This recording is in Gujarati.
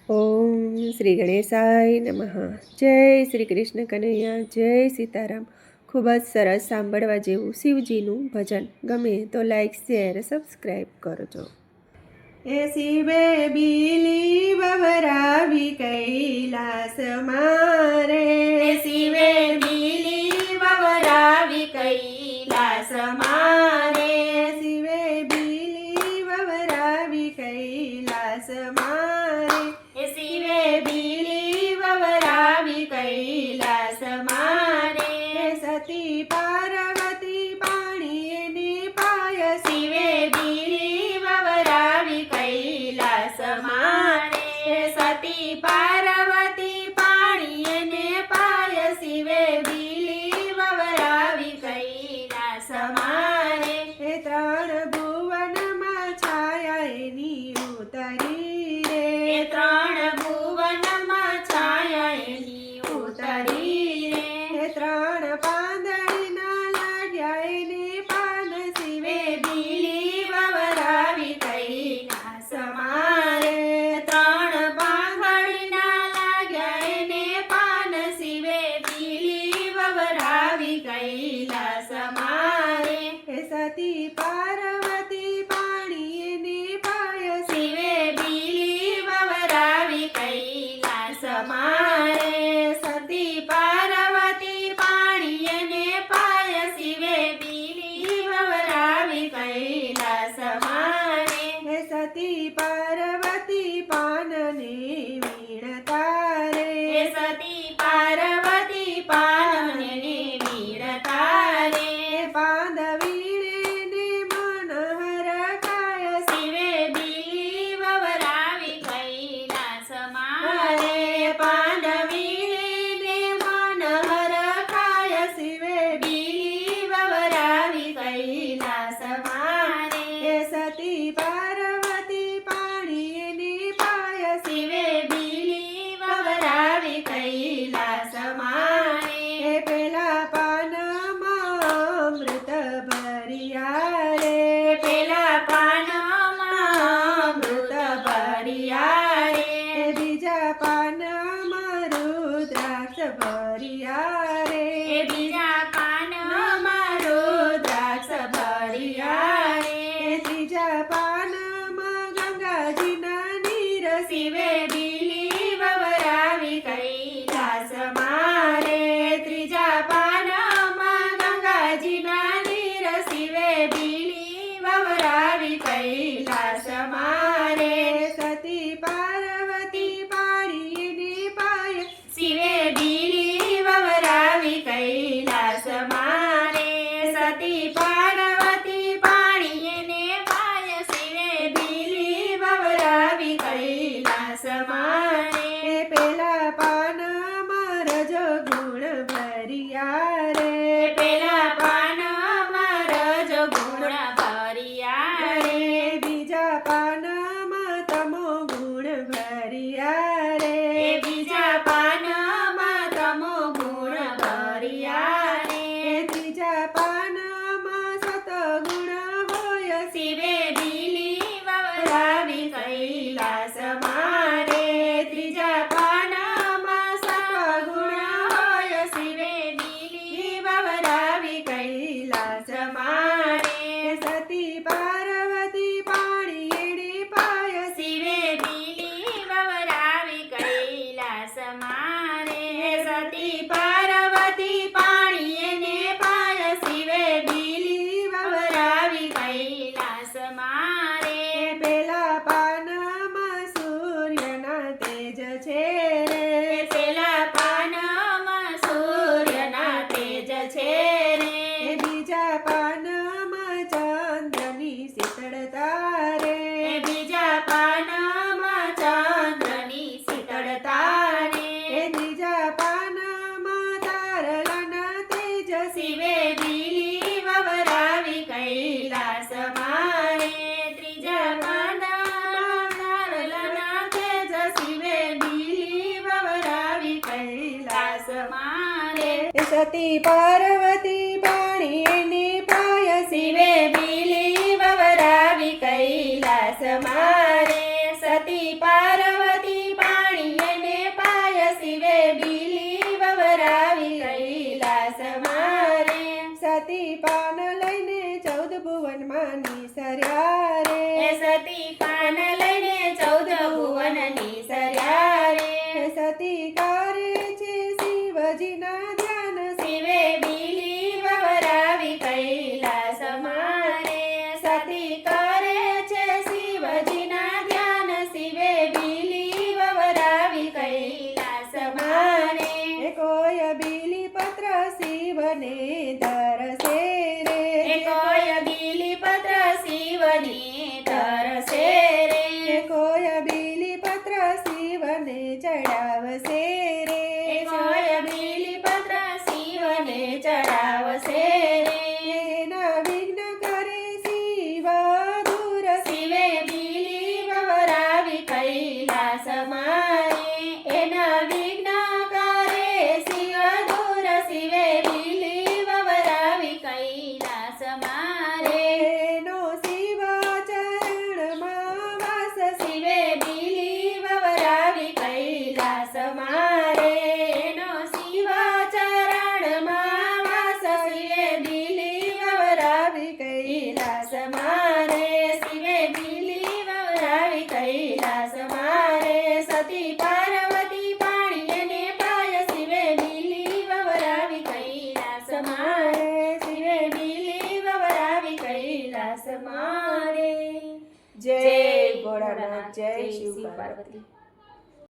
ઓમ શ્રી ગણેશાય નમઃ. જય શ્રી કૃષ્ણ કનૈયા, જય સીતારામ. ખૂબ જ સરસ સાંભળવા જેવું શિવજીનું ભજન. ગમે તો લાઈક, શેર, સબસ્ક્રાઈબ કરજો. એ શિવે બીલી વવરાવી કૈલાસ મારે, શિવે બીલી વવરાવી કૈલાસ મારે, શિવે બીલી વવરાવી કૈલાસ મારે, શિવે બીલી વવરાવી કૈલાસ મારે, સતી પાર્વતી પાણીને પાય, શિવે બીલી વવરાવી કૈલાસ મારે, સતી પાર્વતી પાણીને પાય, શિવે બીલી વવરાવી કૈલાસ મારે, ત્રણ ભુવનમાં છાયા એની ઉતરી રે, ત્રણ ભુવનમાં છાયા એની ઉતરી રે, ત્રણ પાંદડીના લાગ્યા એને પાન, શિવે બીલી વવરાવી કૈલાસ મારે, ત્રણ પાંદડીના લાગ્યા એને પાન, શિવે બીલી વવરાવી કૈલાસ મારે, સતી પાર્વતી પાણીને પાય, શિવે બીલી વવરાવી કૈલાસ મારે, સતી પાર્વતી પાણીને પાય, શિવે બીલી વવરાવી કૈલાસ મારે, સતી પાર્વતી પાનને વીણતા રે, સતી પાર્વતી પાનને વીણતા રે, પાંદ વીણે મન હરખાય, શિવે બીલી વવરાવી કૈલાસ મારે, પાંદ વીણે મન હરખાય, શિવે બીલી વવરાવી કૈલાસ મારે, સતી પાર્વતી પાણીને પાય, શિવે બીલી વવરાવી કૈલાસ મારે, પેલા પાનમાં અમૃત ભર્યા રે, પેલા પાનમાં અમૃત ભર્યા રે, બીજા પાનમાં રુદ્રાક્ષ ભર્યા રે, બીજા પાનમાં રુદ્રાક્ષ ભર્યા રે, ત્રીજા પાનમાં ગંગાજીના નીર, શિવે બીલી વવરાવી કૈલાસ મારે, ત્રીજા પાનમાં ગંગાજીના નીર, શિવે બીલી વવરાવી કૈલાસ મારે, સતી પાર્વતી પાણીને પાય, શિવે બીલી વવરાવી કૈલાસ મારે, સતી પાર્વતી પાણીને પાય, શિવે બીલી વવરાવી કૈલાસ મારે, પેલા પાનમાં રજો ગુણ ભર્યા રે, પેલા પાનમાં રજગુણ ભર્યા રે, બીજા પાનમાં તમો ગુણ ભર્યા રે, બીજા પાનમાં તમો ગુણ ભર્યા રે, ત્રીજા પાનમાં સતગુણ હોય, શિવે બીલી વવરાવી કૈલાસ મારે, ત્રીજા પાનમાં સતગુણ હોય, શિવે બીલી વવરાવી કૈલાસ મારે, સતી પાર્વતી પાણીને પાય, શિવે બીલી વવરાવી કૈલાસ મારે, સતી પાર્વતી પાણીને પાય, શિવે બીલી વવરાવી કૈલાસ મારે, પેલા પાનમાં સૂર્યના તેજ છે રે, પેલા પાનમાં સૂર્યના તેજ છે રે, બીજા પાનમાં ચંદ્રની શીતળતા રે, બીજા પાનમાં ચંદ્રની શીતળતા રે, ત્રીજા પાનમાં તારલાના તેજ, શિવે બીલી વવરાવી કૈલાસ મારે, ત્રીજા પાનમાં તારલાના તેજ, શિવે બીલી વવરાવી કૈલાસ મારે, સતી પાર્વતી પાણીને પાય, શિવે બીલી વવરાવી કૈલાસ મારે, સતી પાર્વતી સતી પાન લઈને 14 ભુવનમાં નિસર્યા રે એ સતી પાન લઈને 14 ભુવન નિસર્યા રે સતી કરે છે શિવજીના ધ્યાન શિવે બીલી વવરાવી કૈલાસ મારે સતી કરે છે શિવજીના ધ્યાન શિવે બીલી વવરાવી કૈલાસ મારે કોઈ બીલી પત્ર શિવને ધરશે રે કોઈ બીલી પત્ર શિવને તરસે રે કોઈ બીલી પત્ર શિવને ચડાવશે રે કોઈ બીલી પત્ર શિવને ચડાવશે રે એના વિઘ્ન કરે શિવ દૂર શિવે બીલી વવરાવી કૈલાસ મારે એના વિઘ્ન કરે શિવ દૂર શિવે બીલી વવરાવી કૈલાસ મારે એનો શિવ ચરણમાં વાસ શિવે બીલી વવરાવી કૈલાસ મારે એનો શિવ ચરણમાં વાસ શિવે બીલી વવરાવી કૈલાસ મારે શિવે બીલી વવરાવી કૈલાસ મારે સતી પાર્વતી પાણીને પાય શિવે બીલી વવરાવી કૈલાસ મારે શિવે બીલી વવરાવી કૈલાસ મારે જય ભોળાનાથ જય શિવ પાર્વતી.